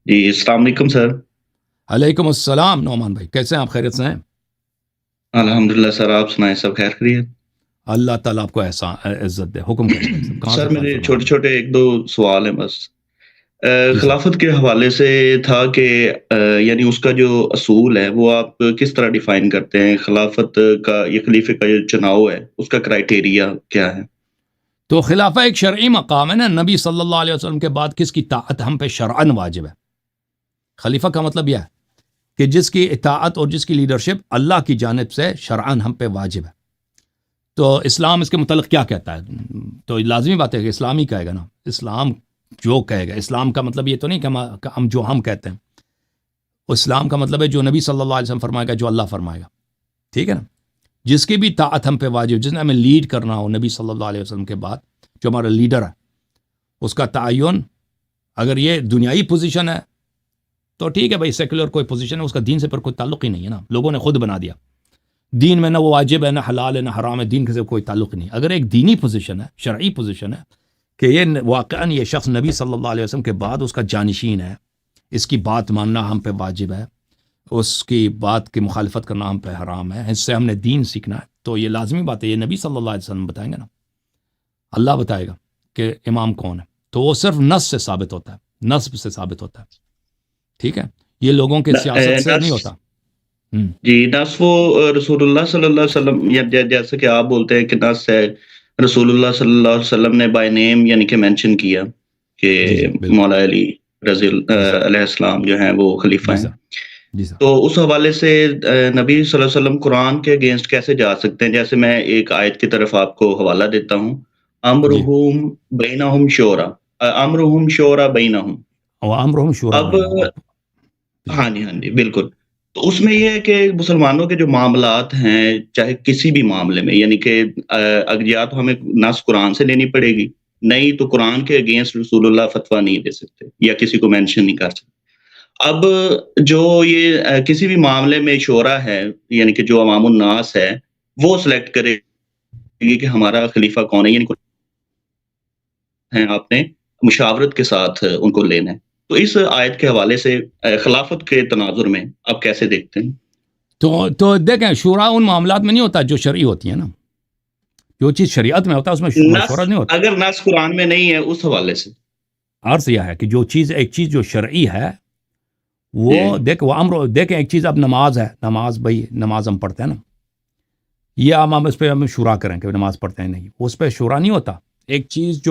جی السلام علیکم سر۔ علیکم السلام نعمان بھائی، کیسے ہیں آپ؟ خیریت سے ہیں؟ الحمد للہ سر، آپ سنائیں، سب خیر خیریت؟ اللہ تعالیٰ آپ کو عزت دے۔ حکم کریں بھائی صاحب، کہاں سر سے سوال میرے فرمائیں چھوٹے گے؟ چھوٹے ایک دو سوال ہیں بس۔ جی صاحب۔ خلافت کے حوالے سے تھا کہ یعنی اس کا جو اصول ہے وہ آپ کس طرح ڈیفائن کرتے ہیں؟ خلافت کا، یہ خلیفے کا جو چناؤ ہے اس کا کرائٹیریا کیا ہے؟ تو خلافہ ایک شرعی مقام ہے نا، نبی صلی اللہ علیہ وسلم کے بعد کس کی طاعت ہم پہ شرعن واجب ہے؟ خلیفہ کا مطلب یہ ہے کہ جس کی اطاعت اور جس کی لیڈرشپ اللہ کی جانب سے شرعن ہم پہ واجب ہے۔ تو اسلام اس کے متعلق کیا کہتا ہے؟ تو لازمی بات ہے کہ اسلام ہی کہے گا نا۔ اسلام جو کہے گا، اسلام کا مطلب یہ تو نہیں کہ ہم جو ہم کہتے ہیں۔ اسلام کا مطلب ہے جو نبی صلی اللہ علیہ وسلم فرمائے گا، جو اللہ فرمائے گا، ٹھیک ہے نا؟ جس کی بھی طاعت ہم پہ واجب، جس نے ہمیں لیڈ کرنا ہو نبی صلی اللہ علیہ وسلم کے بعد، جو ہمارا لیڈر ہے، اس کا تعین، اگر یہ دنیائی پوزیشن ہے تو ٹھیک ہے بھائی، سیکولر کوئی پوزیشن ہے، اس کا دین سے پر کوئی تعلق ہی نہیں ہے نا، لوگوں نے خود بنا دیا۔ دین میں نہ وہ واجب ہے، نہ حلال ہے، نہ حرام ہے، دین سے کوئی تعلق نہیں۔ اگر ایک دینی پوزیشن ہے، شرعی پوزیشن ہے کہ یہ واقعاً یہ شخص نبی صلی اللہ علیہ وسلم کے بعد اس کا جانشین ہے، اس کی بات ماننا ہم پہ واجب ہے، اس کی بات کی مخالفت کرنا ہم پہ حرام ہے، اس سے ہم نے دین سیکھنا ہے، تو یہ لازمی بات ہے، یہ نبی صلی اللہ علیہ وسلم بتائیں گے نا، اللہ بتائے گا کہ امام کون ہے۔ تو وہ صرف نص سے ثابت ہوتا ہے، نصب سے ثابت ہوتا ہے، ٹھیک ہے؟ یہ لوگوں کے سیاست سے نہیں نس ہوتا۔ ہم۔ جی نس وہ رسول اللہ صلی اللہ علیہ وسلم، یا جیسے کہ آپ بولتے ہیں کہ نس ہے، رسول اللہ صلی اللہ علیہ وسلم نے بائی نیم یعنی کہ مینشن کیا کہ جی جی بالکل۔ مولا علی جی صاحب۔ علیہ السلام جو ہیں وہ خلیفہ جی ہیں۔ صاحب۔ جی صاحب۔ تو اس حوالے سے نبی صلی اللہ علیہ وسلم قرآن کے اگینسٹ کیسے جا سکتے ہیں؟ جیسے میں ایک آیت کی طرف آپ کو حوالہ دیتا ہوں، جی، امرہم بینہم شورا، امرہم شورا بینہم۔ وَأَمْرُهُمْ شُورَىٰ اب بَيْنَهُمْ۔ جی ہاں جی، ہاں جی، بالکل۔ تو اس میں یہ ہے کہ مسلمانوں کے جو معاملات ہیں، چاہے کسی بھی معاملے میں، یعنی کہ اگر یا تو ہمیں نص قرآن سے لینی پڑے گی، نہیں تو قرآن کے اگینسٹ رسول اللہ فتویٰ نہیں دے سکتے یا کسی کو مینشن نہیں کر سکتے۔ اب جو یہ کسی بھی معاملے میں شورا ہے، یعنی کہ جو عوام الناس ہے، وہ سلیکٹ کرے گی کہ ہمارا خلیفہ کون ہے، یعنی ہیں آپ نے مشاورت کے ساتھ ان کو لینا ہے۔ تو اس آیت کے حوالے سے خلافت کے تناظر میں آپ کیسے دیکھتے ہیں؟ تو دیکھیں، شورا ان معاملات میں نہیں ہوتا جو شرعی ہوتی ہیں نا، جو چیز شریعت میں ہوتا ہے اس میں نص، مشورہ نہیں ہوتا۔ اگر نص قرآن میں نہیں ہے اس حوالے سے عرض یہ ہے کہ جو چیز، ایک چیز جو شرعی ہے وہ جی دیکھیں ایک چیز اب نماز ہے، نماز بھائی، نماز ہم پڑھتے ہیں نا، یہ ہم اس پہ ہم شورا کریں کہ نماز پڑھتے ہیں، نہیں، اس پہ شورا نہیں ہوتا۔ ایک چیز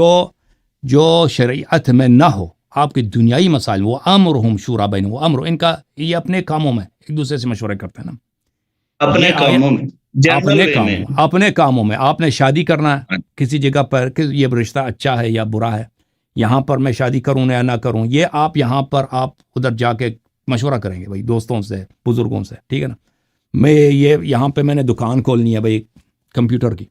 جو شریعت میں نہ ہو، آپ کے دنیائی مسائل، وہ امرہم شورا بینہم، وہ امر، ان کا یہ اپنے کاموں میں ایک دوسرے سے مشورے کرتے ہیں نا۔ اپنے یہ آیا کاموں میں، جنرل وے میں۔ اپنے کاموں میں، آپ نے شادی کرنا ہے کسی جگہ پر کہ یہ رشتہ اچھا ہے یا برا ہے، یہاں پر میں شادی کروں یا نہ کروں، یہ آپ یہاں پر آپ ادھر جا کے مشورہ کریں گے بھائی، دوستوں سے، بزرگوں سے، ٹھیک ہے نا؟ میں یہ یہاں پہ میں نے دکان کھولنی ہے بھائی کمپیوٹر کی،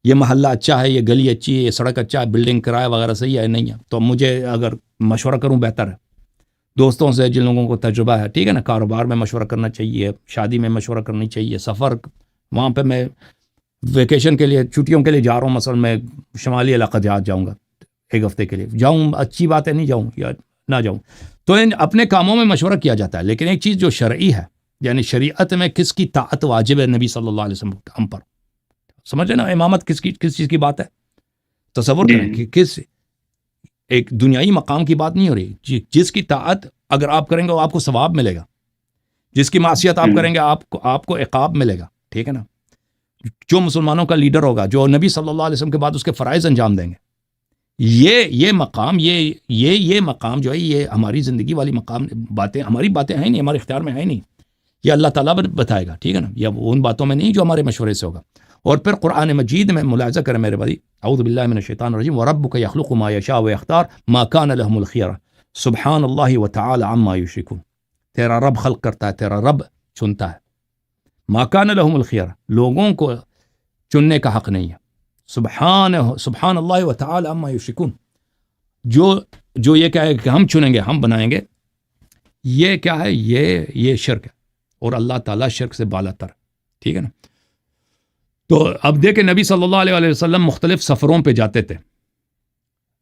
یہ محلہ اچھا ہے، یہ گلی اچھی ہے، یہ سڑک اچھا ہے، بلڈنگ کرایہ وغیرہ صحیح ہے نہیں ہے، تو مجھے اگر مشورہ کروں بہتر ہے دوستوں سے جن لوگوں کو تجربہ ہے، ٹھیک ہے نا؟ کاروبار میں مشورہ کرنا چاہیے، شادی میں مشورہ کرنی چاہیے، سفر، وہاں پہ میں ویکیشن کے لیے، چھٹیوں کے لیے جا رہا ہوں، مثلا میں شمالی علاقہ جاؤں گا ایک ہفتے کے لیے، جاؤں، اچھی بات ہے، نہیں جاؤں یا نہ جاؤں، تو ان اپنے کاموں میں مشورہ کیا جاتا ہے۔ لیکن ایک چیز جو شرعی ہے، یعنی شریعت میں کس کی طاعت واجب ہے نبی صلی اللہ علیہ وسلم ہم پر، سمجھے نا؟ امامت کس چیز کی بات ہے؟ تصور جی کریں کہ کس ایک دنیائی مقام کی بات نہیں ہو رہی، جس کی طاعت اگر آپ کریں گے وہ آپ کو ثواب ملے گا، جس کی معصیت آپ کریں گے آپ کو عقاب ملے گا، ٹھیک ہے نا؟ جو مسلمانوں کا لیڈر ہوگا، جو نبی صلی اللہ علیہ وسلم کے بعد اس کے فرائض انجام دیں گے، یہ مقام، یہ مقام جو ہے، یہ ہماری زندگی والی مقام، باتیں، ہماری باتیں ہیں نہیں، ہمارے اختیار میں ہے نہیں، یہ اللہ تعالیٰ بتائے گا، ٹھیک ہے نا؟ یا ان باتوں میں نہیں جو ہمارے مشورے سے ہوگا۔ اور پھر قرآن مجید میں ملاحظہ کریں میرے بھائی، اعوذ باللہ من الشیطان الرجیم، وَرَبُّكَ يَخْلُقُ مَا يَشَاءُ وَيَخْتَارُ مَا كَانَ لَهُمُ الْخِيَرَةُ سبحان اللہ وتعالی عما یشرکون۔ تیرا رب خلق کرتا ہے، تیرا رب چنتا ہے، ما کان لہم الخیرہ، لوگوں کو چننے کا حق نہیں ہے، سبحان اللہ وتعالی عما یشرکون، جو یہ کہے کہ ہم چنیں گے، ہم بنائیں گے، یہ کیا ہے؟ یہ شرک ہے، اور اللہ تعالیٰ شرک سے بالا تر، ٹھیک ہے نا؟ تو اب دیکھیں نبی صلی اللہ علیہ وسلم مختلف سفروں پہ جاتے تھے،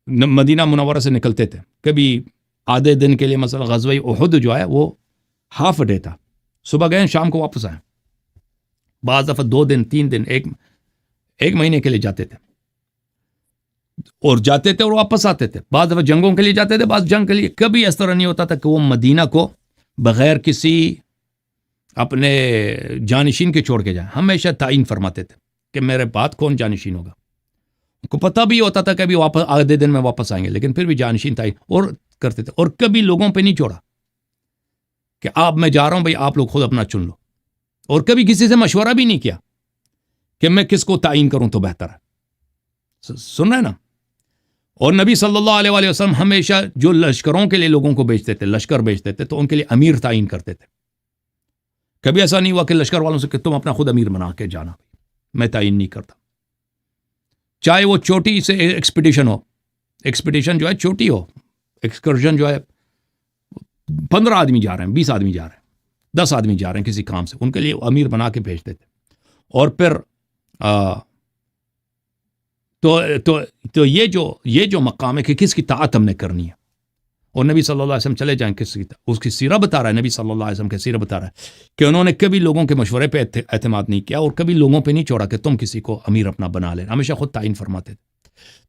مدینہ منورہ سے نکلتے تھے، کبھی آدھے دن کے لیے مثلا غزوہ احد جو ہے وہ ہاف ڈے تھا، صبح گئے شام کو واپس آئے، بعض دفعہ 2 دن 3 دن ایک مہینے کے لیے جاتے تھے، اور جاتے تھے اور واپس آتے تھے، بعض دفعہ جنگوں کے لیے جاتے تھے، بعض جنگ کے لیے، کبھی اس طرح نہیں ہوتا تھا کہ وہ مدینہ کو بغیر کسی اپنے جانشین کے چھوڑ کے جائیں، ہمیشہ تعین فرماتے تھے کہ میرے بعد کون جانشین ہوگا، ان کو پتہ بھی ہوتا تھا کہ ابھی واپس آدھے دن میں واپس آئیں گے، لیکن پھر بھی جانشین تعین اور کرتے تھے، اور کبھی لوگوں پہ نہیں چھوڑا کہ آپ میں جا رہا ہوں بھائی آپ لوگ خود اپنا چن لو، اور کبھی کسی سے مشورہ بھی نہیں کیا کہ میں کس کو تعین کروں تو بہتر ہے، سن رہے ہیں نا؟ اور نبی صلی اللہ علیہ وآلہ وسلم ہمیشہ جو لشکروں کے لیے لوگوں کو بھیجتے تھے، لشکر بھیجتے تھے تو ان کے لیے امیر تعین کرتے تھے، کبھی ایسا نہیں ہوا کہ لشکر والوں سے کہ تم اپنا خود امیر بنا کے جانا، میں تعین نہیں کرتا، چاہے وہ چھوٹی سے ایکسپیڈیشن ہو، ایکسپیڈیشن جو ہے چھوٹی ہو، ایکسکرشن جو ہے 15 آدمی جا رہے ہیں، 20 آدمی جا رہے ہیں، 10 آدمی جا رہے ہیں کسی کام سے، ان کے لیے امیر بنا کے بھیجتے تھے، اور پھر تو یہ جو مقام ہے کہ کس کی طاعت ہم نے کرنی ہے، اور نبی صلی اللہ علیہ وسلم چلے جائیں اس کی سیرہ بتا رہا ہے، نبی صلی اللہ علیہ وسلم کی سیرہ بتا رہا ہے کہ انہوں نے کبھی لوگوں کے مشورے پہ اعتماد نہیں کیا، اور کبھی لوگوں پہ نہیں چھوڑا کہ تم کسی کو امیر اپنا بنا لیں، ہمیشہ خود تعین فرماتے تھے۔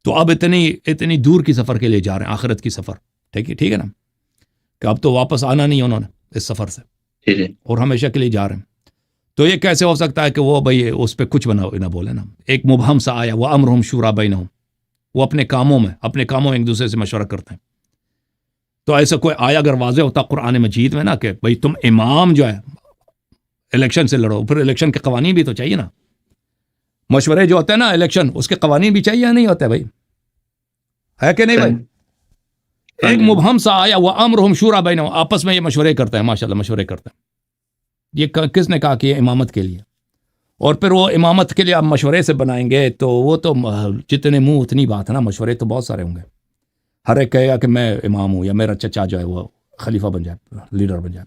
تو اب اتنی دور کی سفر کے لیے جا رہے ہیں، آخرت کی سفر، ٹھیک ہے نا، کہ اب تو واپس آنا نہیں انہوں نے اس سفر سے، اور ہمیشہ کے لیے جا رہے ہیں، تو یہ کیسے ہو سکتا ہے کہ وہ بھائی اس پہ کچھ نہ بولے نا؟ ایک مبہم سا آیا، وہ امرہم شورا بینہم، وہ اپنے کاموں میں ایک دوسرے سے مشورہ کرتے ہیں، تو ایسا کوئی آیا اگر واضح ہوتا قرآن مجید میں نا کہ بھائی تم امام جو ہے الیکشن سے لڑو، پھر الیکشن کے قوانین بھی تو چاہیے نا، مشورے جو ہوتے ہیں نا الیکشن، اس کے قوانین بھی چاہیے یا نہیں ہوتے بھائی، ہے کہ نہیں بھائی؟ ایک مبہم سا آیا، وہ امرہم شورا بینہم، آپس میں یہ مشورے کرتے ہیں، ماشاءاللہ مشورے کرتے ہیں، یہ کس نے کہا کہ یہ امامت کے لیے، اور پھر وہ امامت کے لیے آپ مشورے سے بنائیں گے تو وہ تو جتنے منہ اتنی بات ہے نا، مشورے تو بہت سارے ہوں گے، ہر ایک کہے گا کہ میں امام ہوں، یا میرا چچا جو ہے وہ خلیفہ بن جائے، لیڈر بن جائے،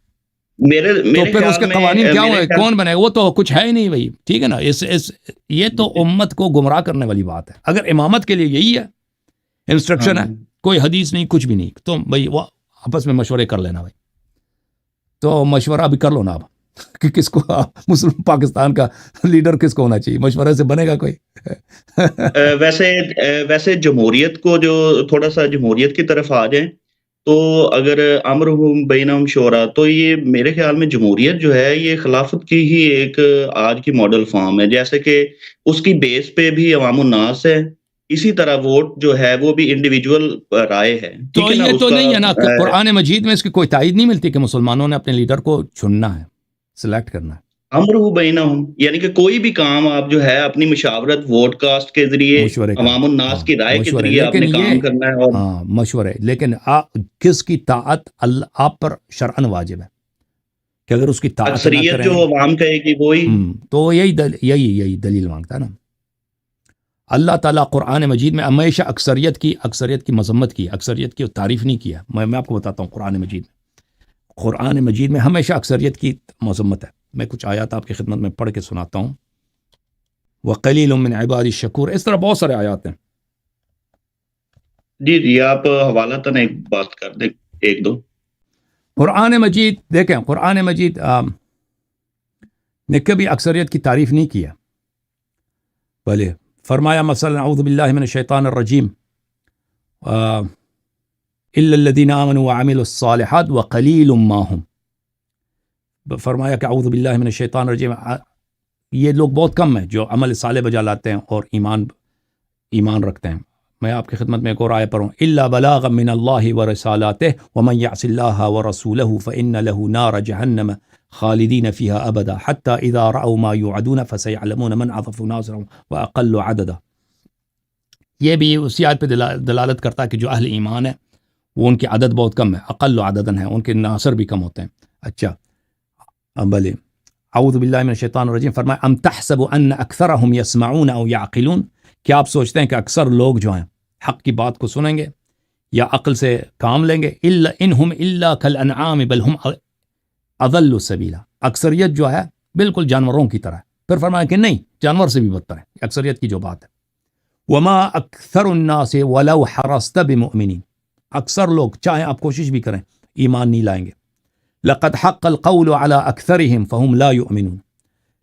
تو پھر اس کے قوانین کیا ہوئے، کون بنے؟ وہ تو کچھ ہے ہی نہیں بھائی، ٹھیک ہے نا؟ یہ تو امت کو گمراہ کرنے والی بات ہے۔ اگر امامت کے لیے یہی ہے، انسٹرکشن ہے، کوئی حدیث نہیں، کچھ بھی نہیں، تو بھائی وہ آپس میں مشورے کر لینا بھائی، تو مشورہ بھی کر لو نا اب کہ کس کو مسلم پاکستان کا لیڈر کس کو ہونا چاہیے، مشورے سے بنے گا کوئی؟ ویسے جمہوریت کو، جو تھوڑا سا جمہوریت کی طرف آ جائیں، تو اگر امرہم بینہم شورا، تو یہ میرے خیال میں جمہوریت جو ہے یہ خلافت کی ہی ایک آج کی ماڈل فارم ہے، جیسے کہ اس کی بیس پہ بھی عوام الناس ہے، اسی طرح ووٹ جو ہے وہ بھی انڈیویجول رائے ہے، تو یہ تو نہیں ہے نا، قرآن مجید میں اس کی کوئی تائید نہیں ملتی کہ مسلمانوں نے اپنے لیڈر کو چننا ہے، سلیکٹ کرنا ہے۔ امرہ بینہم یعنی کہ کوئی بھی کام آپ جو ہے اپنی مشاورت، ووٹ کاسٹ کے ذریعے، عوام الناس کی رائے کے ذریعے آپ نے کام کرنا ہے، اور مشورے، لیکن کس کی طاعت آپ پر شرعاً واجب ہے کہ اگر اس کی طاعت اکثریت جو عوام کہے گی وہی، تو یہی دلیل مانگتا ہے نا۔ اللہ تعالیٰ قرآن مجید میں ہمیشہ اکثریت کی مذمت کی، اکثریت کی تعریف نہیں کیا۔ میں آپ کو بتاتا ہوں، قرآن مجید میں ہمیشہ اکثریت کی مذمت ہے۔ میں کچھ آیات آپ کی خدمت میں پڑھ کے سناتا ہوں۔ وَقَلِيلٌ مِّنْ عِبَادِي الشَّكُورِ، اس طرح بہت سارے آیات ہیں۔ جی آپ حوالہ تن ایک بات کر دیں، ایک دو۔ قرآن مجید دیکھیں، قرآن مجید نے کبھی اکثریت کی تعریف نہیں کیا، بھلے فرمایا مثلا اعوذ باللہ من الشیطان الرجیم الا الذین آمنوا وعملوا الصالحات وقلیل ما هم، فرمایا کہ اعوذ باللہ من الشیطان الرجیم، یہ لوگ بہت کم ہیں جو عمل صالح بجا لاتے ہیں اور ایمان رکھتے ہیں۔ میں آپ کی خدمت میں ایک اور آیت پڑھوں، الا بلاغا من اللہ ورسالاتہ ومن یعص اللہ ورسولہ فإن له نار جہنم خالدین فیہا ابدا حتی اذا رأوا ما یوعدون فسیعلمون من اضعف ناصرا واقل عددا۔ یہ بھی اسی آیت پہ دلالت کرتا ہے کہ جو اہل ایمان ہیں وہ ان کی عدد بہت کم ہے، اقل عددن ہے، ان کے ناصر بھی کم ہوتے ہیں۔ اچھا بلے، اعوذ باللہ من الشیطان الرجیم، فرمایا ام تحسب ان اکثرهم یسمعون او یعقلون، کیا آپ سوچتے ہیں کہ اکثر لوگ جو ہیں حق کی بات کو سنیں گے یا عقل سے کام لیں گے؟ الا انہم الا کالانعام بل هم اضل سبیلا، اکثریت جو ہے بالکل جانوروں کی طرح ہے۔ پھر فرمایا کہ نہیں، جانور سے بھی بدتر ہے، اکثریت کی جو بات ہے۔ وما اکثر الناس ولو حرصت بمؤمنین، اکثر لوگ چاہے آپ کوشش بھی کریں ایمان نہیں لائیں گے. لقد حق القول على اکثرهم فهم لا يؤمنون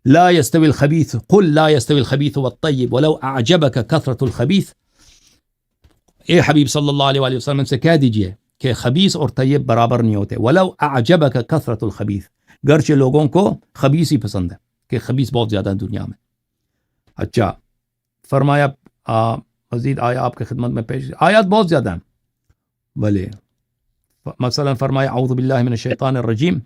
لا يستوي الخبيث قل لا يستوي الخبيث والطيب ولو اعجبك كثرة الخبيث. اے حبیب صلی اللہ علیہ وآلہ وسلم سے کہہ دیجئے کہ خبیث اور طیب برابر نہیں ہوتے. ولو اعجبك كثرة الخبيث، گرچہ لوگوں کو خبیث ہی پسند ہے کہ خبیث بہت زیادہ ہے دنیا میں. اچھا فرمایا مزید آیا آپ کی خدمت میں پیش، آیات بہت زیادہ ہیں بھلے. مثلا فرمایا اعوذ باللہ من الشیطان الرجیم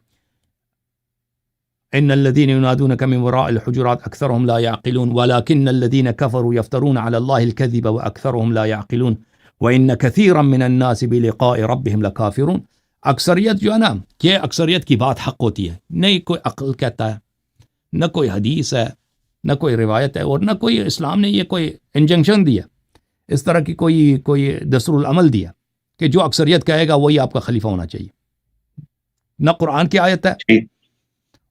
ان الذين ينادونك من وراء الحجرات اكثرهم لا يعقلون ولكن الذين كفروا يفترون على الله الكذب واكثرهم لا يعقلون وان كثيرا من الناس بلقاء ربهم لكافرون. اکثریت جو ہے نا، کہ اکثریت کی بات حق ہوتی ہے، نہیں کوئی عقل کہتا ہے، نہ کوئی حدیث ہے، نہ کوئی روایت ہے، اور نہ کوئی اسلام نے یہ کوئی انجنکشن دیا، اس طرح کی کوئی دستور العمل دیا کہ جو اکثریت کہے گا وہی آپ کا خلیفہ ہونا چاہیے. نہ قرآن کی آیت ہے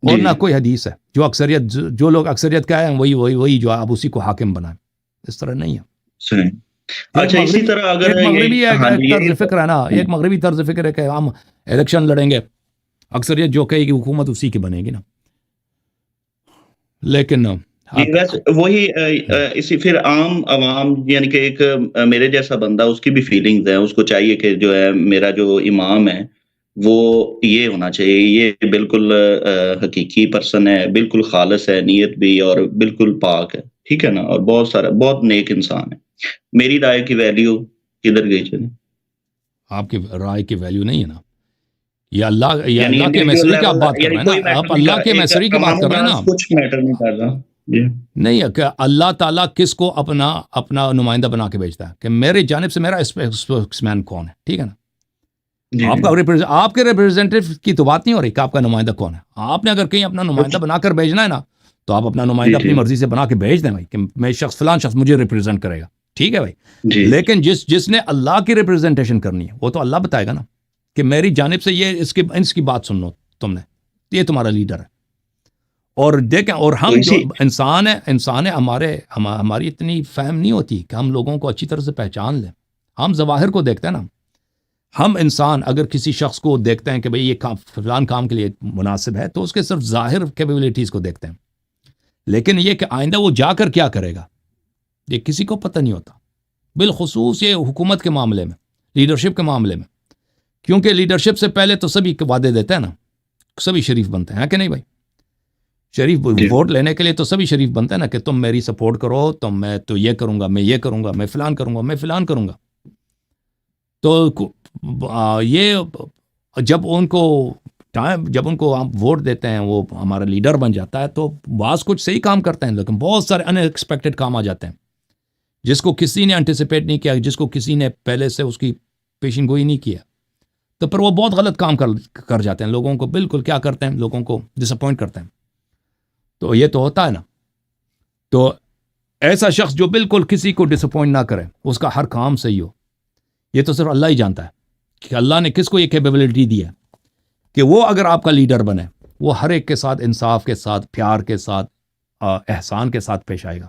اور نہ کوئی حدیث ہے. جو اکثریت، جو لوگ اکثریت کا ہے وہی جو آپ اسی کو حاکم بنائیں، اس طرح نہیں ہے. صحیح. اچھا اسی طرح اگر ایک مغربی طرز فکر ہے نا، ایک مغربی طرز فکر ہے کہ ہم الیکشن لڑیں گے، اکثریت جو کہے گی حکومت اسی کی بنے گی نا. لیکن وہی اسی پھر عام عوام، یعنی کہ ایک میرے جیسا بندہ، اس کی بھی فیلنگز ہیں، اس کو چاہیے کہ جو ہے میرا جو امام ہے وہ یہ ہونا چاہیے، یہ بالکل حقیقی پرسن ہے، بالکل خالص ہے نیت بھی، اور بالکل پاک ہے، ٹھیک ہے نا، اور بہت نیک انسان ہے. میری رائے کی ویلیو کدھر گئی چلے؟ آپ کی رائے کی ویلیو نہیں ہے نا. یہ اللہ کے میسری کی آپ بات کر رہے ہیں نا، آپ اللہ کے میسری کی بات کر رہے ہیں نا. کچھ میٹر نہیں کر رہا نہیں ہے کہ اللہ تعالیٰ کس کو اپنا نمائندہ بنا کے بھیجتا ہے، کہ میرے جانب سے میرا اسپیکس مین کون ہے، ٹھیک ہے نا. آپ کے ریپرزینٹیو کی تو بات نہیں ہو رہی کہ آپ کا نمائندہ کون ہے. آپ نے اگر کہیں اپنا نمائندہ بنا کر بھیجنا ہے نا، تو آپ اپنا نمائندہ اپنی مرضی سے بنا کے بھیج دیں بھائی، کہ میں فلان شخص مجھے ریپرزینٹ کرے گا، ٹھیک ہے بھائی. لیکن جس نے اللہ کی ریپرزینٹیشن کرنی ہے وہ تو اللہ بتائے گا نا کہ میری جانب سے یہ اس کی بات سن لو تم نے، یہ تمہارا لیڈر ہے. اور دیکھیں، اور ہم جو انسان ہے ہماری اتنی فہم نہیں ہوتی کہ ہم لوگوں کو اچھی طرح سے پہچان لیں. ہم ظواہر کو دیکھتے ہیں نا. ہم انسان اگر کسی شخص کو دیکھتے ہیں کہ بھئی یہ کام فلان کام کے لیے مناسب ہے، تو اس کے صرف ظاہر کیپیبلٹیز کو دیکھتے ہیں. لیکن یہ کہ آئندہ وہ جا کر کیا کرے گا یہ کسی کو پتہ نہیں ہوتا. بالخصوص یہ حکومت کے معاملے میں، لیڈرشپ کے معاملے میں، کیونکہ لیڈرشپ سے پہلے تو سبھی وعدے دیتے ہیں نا، سبھی شریف بنتے ہیں کہ نہیں بھائی؟ شریف ووٹ لینے کے لیے تو سبھی شریف بنتے ہیں نا، کہ تم میری سپورٹ کرو، میں تو یہ کروں گا، میں یہ کروں گا، میں فلان کروں گا، میں فلان کروں گا. تو یہ جب ان کو ہم ووٹ دیتے ہیں، وہ ہمارا لیڈر بن جاتا ہے، تو بعض کچھ صحیح کام کرتے ہیں، لیکن بہت سارے ان ایکسپیکٹڈ کام آ جاتے ہیں جس کو کسی نے انٹیسپیٹ نہیں کیا، جس کو کسی نے پہلے سے اس کی پیشن گوئی نہیں کیا. تو پھر وہ بہت غلط کام کر جاتے ہیں، لوگوں کو بالکل کیا کرتے ہیں، لوگوں کو ڈس اپوائنٹ کرتے ہیں. تو یہ تو ہوتا ہے نا. تو ایسا شخص جو بالکل کسی کو ڈس اپوائنٹ نہ کرے، اس کا ہر کام صحیح ہو، یہ تو صرف اللہ ہی جانتا ہے کہ اللہ نے کس کو یہ کیپیبلٹی دی ہے کہ وہ اگر آپ کا لیڈر بنے، وہ ہر ایک کے ساتھ انصاف کے ساتھ، پیار کے ساتھ، احسان کے ساتھ پیش آئے گا.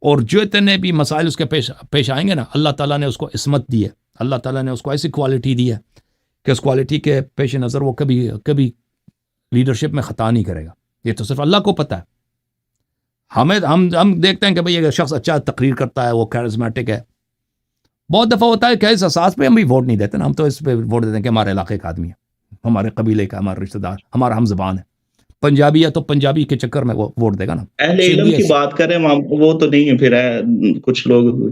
اور جو اتنے بھی مسائل اس کے پیش آئیں گے نا، اللہ تعالیٰ نے اس کو عصمت دی ہے، اللہ تعالیٰ نے اس کو ایسی کوالٹی دی ہے کہ اس کوالٹی کے پیش نظر وہ کبھی لیڈرشپ میں خطا نہیں کرے گا. یہ تو صرف اللہ کو پتہ ہے. ہم دیکھتے ہیں کہ بھئی اگر شخص اچھا تقریر کرتا ہے، وہ کیرزمیٹک ہے، بہت دفعہ ہوتا ہے کہ اس اساس پہ ہم بھی ووٹ نہیں دیتے نا، ہم تو اس پہ ووٹ دیتے ہیں کہ ہمارے علاقے کا آدمی ہے، ہمارے قبیلے کا، ہمارا رشتہ دار، ہمارا ہم زبان ہے. پنجابی ہے تو پنجابی کے چکر میں وہ ووٹ دے گا نا. اہل علم کی بات کریں وہ تو نہیں ہے، پھر ہے کچھ لوگ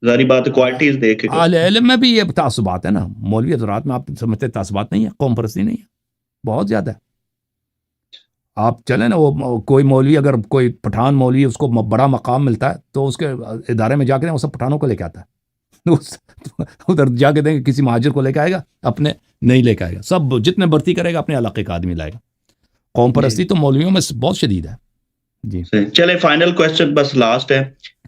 ظاہری بات کوالٹیز دیکھ کے. اہل علم میں بھی یہ تعصبات ہے نا، مولوی حضرات میں آپ سمجھتے تعصبات نہیں ہے، قوم پرستی نہیں ہے، بہت زیادہ ہے. آپ چلیں نا، وہ کوئی مولوی، اگر کوئی پٹھان مولوی اس کو بڑا مقام ملتا ہے تو اس کے ادارے میں جا کے وہ سب پٹھانوں کو لے کے آتا ہے. ادھر جا کے دیں گے کسی مہاجر کو لے کے آئے گا، اپنے نہیں لے کے آئے گا. سب جتنے بھرتی کرے گا اپنے علاقے کا آدمی لائے گا. قوم پرستی تو مولویوں میں بہت شدید ہے. جی چلے فائنل کویسچن بس لاسٹ ہے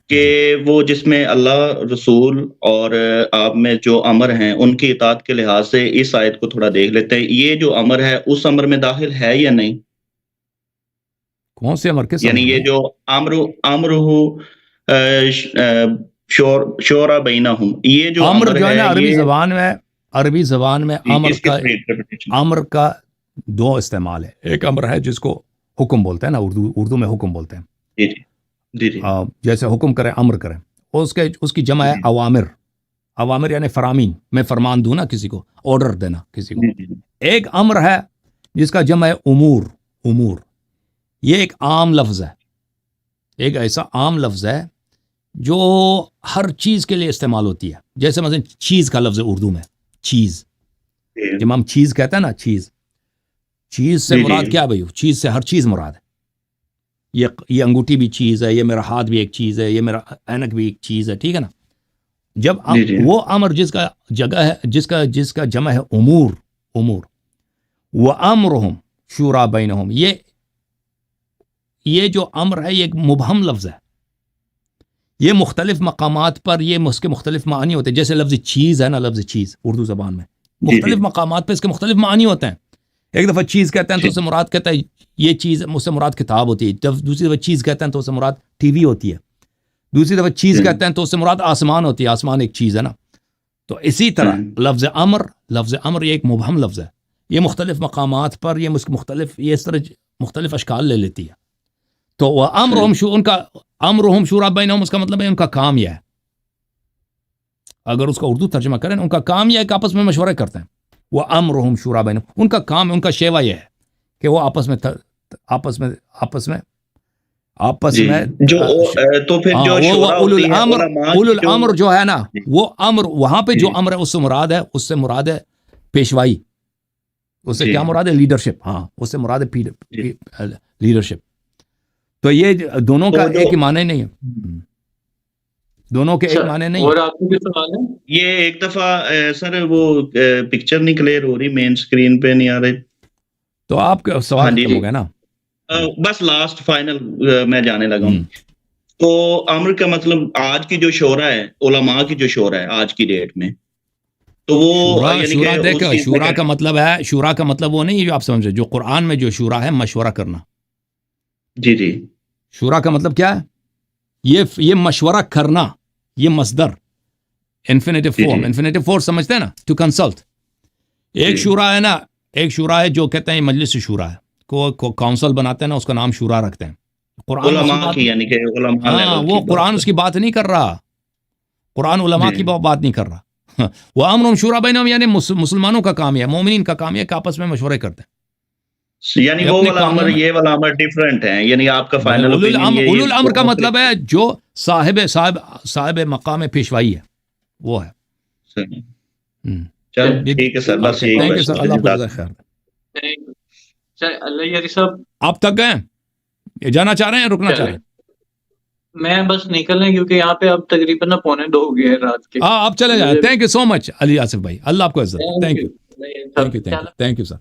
کہ وہ جس میں اللہ، رسول اور آپ میں جو امر ہیں ان کی اطاعت کے لحاظ سے اس آیت کو تھوڑا دیکھ لیتے ہیں. یہ جو امر ہے اس امر میں داخل ہے یا نہیں؟ کون سے امر؟ کس یعنی یہ جو امر شورا بینہم، یہ جو امر جو ہے نا عربی زبان میں عربی زبان میں انٹرپریٹیشن امر کا دو استعمال ہے. ایک امر ہے جس کو حکم بولتے ہیں نا, اردو میں حکم بولتے ہیں. جی جی جی جیسے حکم کریں, امر کریں, اس کی جمع ہے عوامر. عوامر یعنی فرامین, میں فرمان دوں نا کسی کو, آرڈر دینا کسی کو. ایک امر ہے جس کا جمع ہے امور. امور یہ ایک عام لفظ ہے, ایک ایسا عام لفظ ہے جو ہر چیز کے لیے استعمال ہوتی ہے. جیسے مثلا چیز کا لفظ ہے اردو میں, چیز, جب ہم چیز کہتے ہیں نا, چیز سے مراد کیا بھائی؟ چیز سے ہر چیز مراد ہے. یہ انگوٹھی بھی چیز ہے, یہ میرا ہاتھ بھی ایک چیز ہے, یہ میرا اینک بھی ایک چیز ہے, ٹھیک ہے نا. جب وہ امر جس کا جگہ ہے, جس کا جمع ہے امور, وَأَمْرُهُمْ شُورَىٰ بَيْنَهُمْ, یہ جو امر ہے یہ ایک مبہم لفظ ہے. یہ مختلف مقامات پر اس کے مختلف معنی ہوتے ہیں. جیسے لفظ چیز ہے نا, لفظ چیز اردو زبان میں مختلف مقامات پہ اس کے مختلف معنی ہوتے ہیں. ایک دفعہ چیز کہتے ہیں تو اس سے مراد کہتا ہے یہ چیز, مجھ سے مراد کتاب ہوتی ہے. جب دوسری دفعہ چیز کہتے ہیں تو اس سے مراد ٹی وی ہوتی ہے. دوسری دفعہ چیز کہتے ہیں تو اس سے مراد آسمان ہوتی ہے. آسمان ایک چیز ہے نا. تو اسی طرح لفظ امر یہ ایک مبہم لفظ ہے. یہ مختلف مقامات پر یہ اس طرح مختلف اشکال لے لیتی ہے. تو وہ امرہم شورا بینہم, اس کا مطلب ہے ان کا کام یہ ہے. اگر اس کا اردو ترجمہ کریں, ان کا کام یہ ہے کہ آپس میں مشورے کرتے ہیں. وہ امرہم شورا بینہم, ان کا کام ہے, ان کا شیوا یہ ہے کہ وہ آپس میں جو تو پھر جو شورا ہوتی ہے اولو الامر جو ہے نا, وہ امر وہاں پہ جو امر ہے اس سے مراد ہے پیشوائی. اس سے کیا مراد ہے؟ لیڈرشپ. ہاں, اس سے مراد ہے لیڈرشپ. تو یہ دونوں کا ایک معنی نہیں ہے, دونوں کے ایک معنی نہیں. اور آپ کو کیا سوال ہے؟ یہ ایک دفعہ سر وہ پکچر نہیں کلیئر ہو رہی, مین اسکرین پہ نہیں آ رہی. تو آپ کا سوال ختم ہو گیا نا. بس لاسٹ فائنل میں جانے لگا ہوں. تو امر کا مطلب آج کی جو شورا ہے, علماء کی جو شورا ہے آج کی ڈیٹ میں, تو وہ شورا کا مطلب ہے, شورا کا مطلب وہ نہیں ہے جو آپ سمجھے. جو قرآن میں جو شورا ہے مشورہ کرنا. جی جی, شورا کا مطلب کیا ہے؟ یہ مشورہ کرنا, یہ مصدر انفینیٹو فارم. انفینیٹو فارم سمجھتے ہیں نا, ٹو کنسلٹ. ایک شورا ہے نا, ایک شورا ہے جو کہتے ہیں مجلس شورا ہے, کو کاؤنسل بناتے ہیں نا, اس کا نام شورا رکھتے ہیں. قرآن علماء کی یعنی کہ علماء لیول وہ قرآن اس کی بات نہیں کر رہا. قرآن علماء کی بات نہیں کر رہا. وہ امر شورا بینہم یعنی مسلمانوں کا کام ہے, مومنین کا کام ہے کہ آپس میں مشورے کرتے ہیں. یعنی وہ والا امر یہ والا امر ڈیفرنٹ ہے. یعنی آپ کا فائنل اولو الامر کا مطلب ہے جو صاحب مقام پیشوائی ہے, وہ ہے. چل ٹھیک ہے سر, بس یہی. تھینک یو سر, اللہ آپ کو خیر. اللہ یاری صاحب, آپ تک گئے, جانا چاہ رہے ہیں, رکنا چاہ رہے ہیں؟ میں بس نکل رہے ہیں کیونکہ یہاں پہ اب تقریباً 1:45 ہو گئے رات کے. آپ چلے جائیں. تھینک یو سو مچ علی آصف بھائی, اللہ آپ کو عزت. Thank you sir.